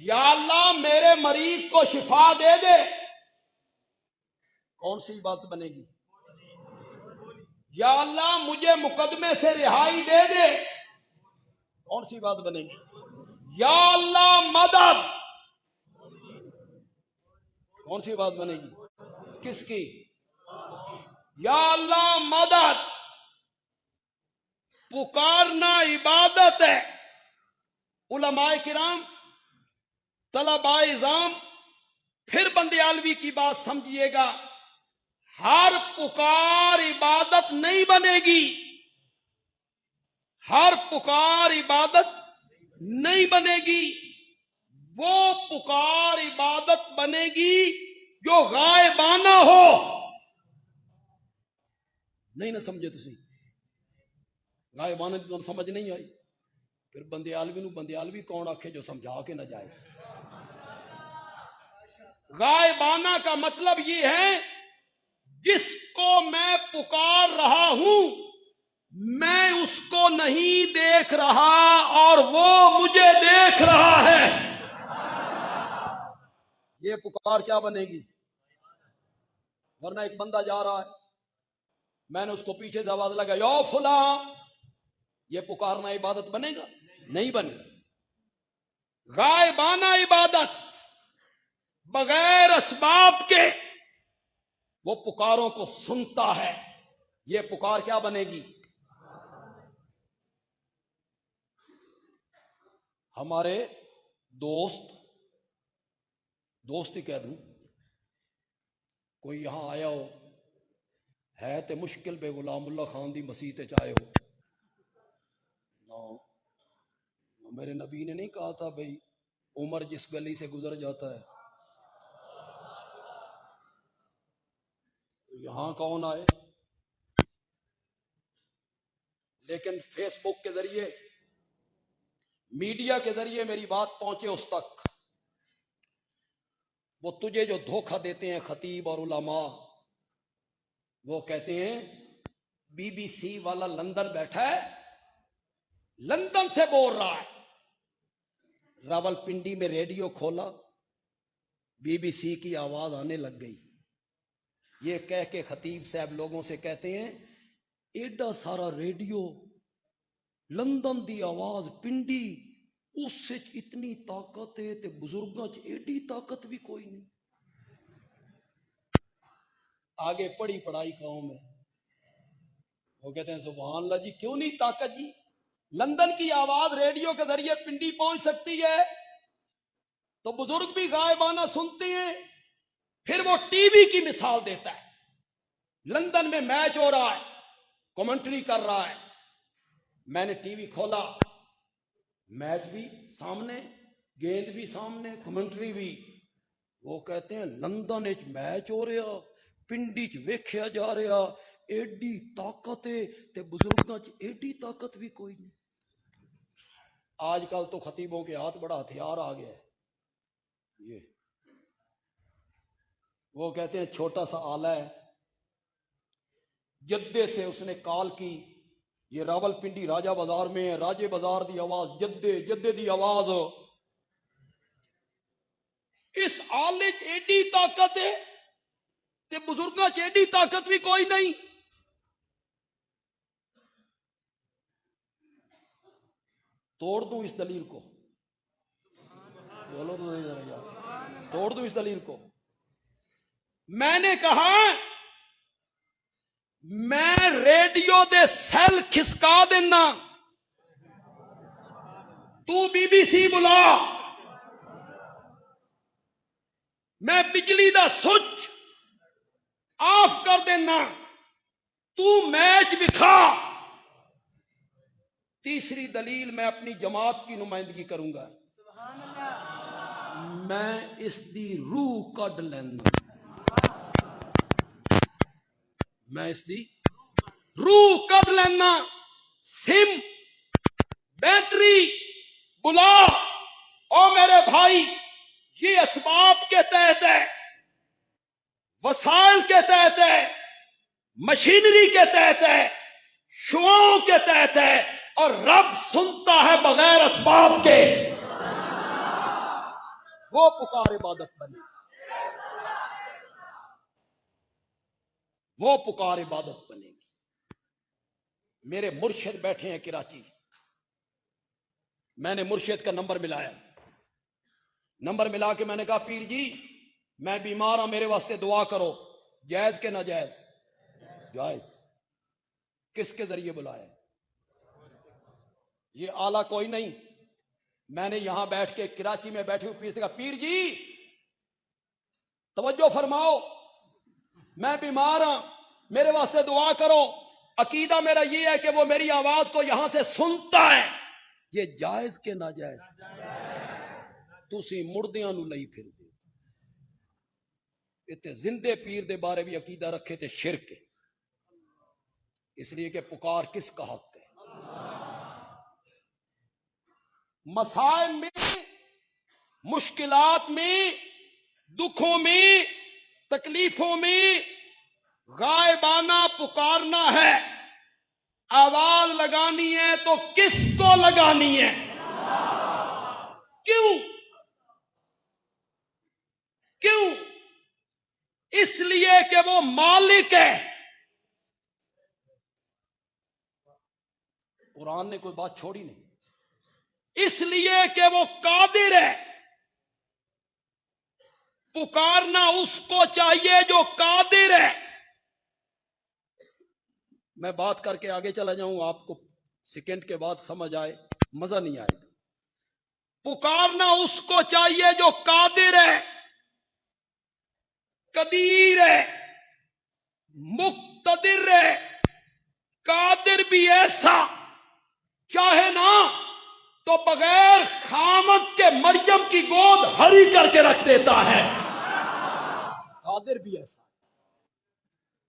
یا اللہ میرے مریض کو شفا دے دے، کون سی بات بنے گی؟ یا اللہ مجھے مقدمے سے رہائی دے دے، کون سی بات بنے گی؟ یا اللہ مدد، کون سی بات بنے گی؟ کس کی؟ یا اللہ مدد۔ پکارنا عبادت ہے۔ علماء کرام، طلباء اعظام، پھر بندیالوی کی بات سمجھیے گا، ہر پکار عبادت نہیں بنے گی، ہر پکار عبادت نہیں بنے گی، وہ پکار عبادت بنے گی جو غائبانہ ہو۔ نہیں نہ سمجھے تسی؟ غائبانہ کی تو سمجھ نہیں آئی، پھر بندیالوی نو بندیالوی کون آکھے جو سمجھا کے نہ جائے؟ غائبانہ کا مطلب یہ ہے جس کو میں پکار رہا ہوں میں اس کو نہیں دیکھ رہا اور وہ مجھے دیکھ رہا ہے، یہ پکار کیا بنے گی؟ ورنہ ایک بندہ جا رہا ہے، میں نے اس کو پیچھے سے آواز لگا یا فلاں، یہ پکارنا عبادت بنے گا؟ نہیں بنے۔ غائبانہ عبادت بغیر اسباب کے وہ پکاروں کو سنتا ہے، یہ پکار کیا بنے گی؟ ہمارے دوست ہی کہہ دوں، کوئی یہاں آیا ہو ہے تے مشکل بے غلام اللہ خان دی مسیح تے چاہے ہو نہ، میرے نبی نے نہیں کہا تھا بھئی عمر جس گلی سے گزر جاتا ہے، یہاں کون آئے؟ لیکن فیس بک کے ذریعے، میڈیا کے ذریعے میری بات پہنچے اس تک، وہ تجھے جو دھوکہ دیتے ہیں خطیب اور علماء، وہ کہتے ہیں بی بی سی والا لندن بیٹھا ہے، لندن سے بول رہا ہے، راول پنڈی میں ریڈیو کھولا، بی بی سی کی آواز آنے لگ گئی، یہ کہہ کے خطیب صاحب لوگوں سے کہتے ہیں ایڈا سارا ریڈیو، لندن دی آواز پنڈی، اس سے اتنی طاقت ہے تے بزرگاں چ ایڈی طاقت بھی کوئی نہیں۔ آگے پڑھی پڑھائی قوم ہے، وہ کہتے ہیں سبحان اللہ جی، کیوں نہیں طاقت جی؟ لندن کی آواز ریڈیو کے ذریعے پنڈی پہنچ سکتی ہے تو بزرگ بھی غائبانہ سنتے ہیں۔ پھر وہ ٹی وی کی مثال دیتا ہے، لندن میں میچ ہو رہا ہے، کمنٹری کر رہا ہے، میں نے ٹی وی کھولا، میچ بھی سامنے، گیند بھی سامنے، کمنٹری بھی، وہ کہتے ہیں لندن وچ میچ ہو رہا، پنڈی چ ویکھیا جا رہا، ایڈی طاقت ہے تے بزرگاں چ ایڈی طاقت بھی کوئی نہیں۔ آج کل تو خطیبوں کے ہاتھ بڑا ہتھیار آ گیا ہے، یہ وہ کہتے ہیں چھوٹا سا آلہ ہے، جدے سے اس نے کال کی، یہ راول پنڈی راجہ بازار میں ہے، راجے بازار دی آواز جدے دی آواز، اس آلے چ ایڈی طاقت ہے تے بزرگاں چ ایڈی طاقت بھی کوئی نہیں۔ توڑ دوں اس دلیل کو، بولو تو صحیح ذرا یار، توڑ دوں اس دلیل کو۔ میں نے کہا میں ریڈیو دے سیل کھسکا دینا، تو بی بی سی بلا، میں بجلی دا سوئچ آف کر دینا، تو میچ دکھا۔ تیسری دلیل میں اپنی جماعت کی نمائندگی کروں گا، میں اس دی روح کڈ لینا، میں اس دی روح کڈ لینا، سم بیٹری بلا، او میرے بھائی یہ اسباب کے تحت ہے، وسائل کے تحت ہے، مشینری کے تحت ہے، شعاؤں کے تحت ہے، اور رب سنتا ہے بغیر اسباب کے۔ وہ پکار عبادت بنے گی، وہ پکار عبادت بنے گی۔ میرے مرشد بیٹھے ہیں کراچی، میں نے مرشد کا نمبر ملایا، نمبر ملا کے میں نے کہا پیر جی میں بیمار ہوں، میرے واسطے دعا کرو، جائز کہ ناجائز؟ جائز۔ کس کے ذریعے بلایا؟ یہ آلہ کوئی نہیں، میں نے یہاں بیٹھ کے کراچی میں بیٹھے ہوئے پیر سے کہا پیر جی توجہ فرماؤ، میں بیمار ہوں، میرے واسطے دعا کرو، عقیدہ میرا یہ ہے کہ وہ میری آواز کو یہاں سے سنتا ہے، یہ جائز کہ ناجائز؟ تسی مردیاں نو لئی پھر دے اتنے زندے پیر دے بارے بھی عقیدہ رکھے تے شرک ہے، اس لیے کہ پکار کس کا حق ہے؟ مسائل میں، مشکلات میں، دکھوں میں، تکلیفوں میں غائبانہ پکارنا ہے، آواز لگانی ہے تو کس کو لگانی ہے؟ کیوں؟ کیوں؟ اس لیے کہ وہ مالک ہے۔ قرآن نے کوئی بات چھوڑی نہیں، اس لیے کہ وہ قادر ہے۔ پکارنا اس کو چاہیے جو قادر ہے۔ میں بات کر کے آگے چلا جاؤں، آپ کو سیکنڈ کے بعد سمجھ آئے، مزہ نہیں آئے گا۔ پکارنا اس کو چاہیے جو قادر ہے، قدیر ہے، مقتدر ہے۔ قادر بھی ایسا چاہے نا تو بغیر خامد کے مریم کی گود ہری کر کے رکھ دیتا ہے، قادر بھی ایسا۔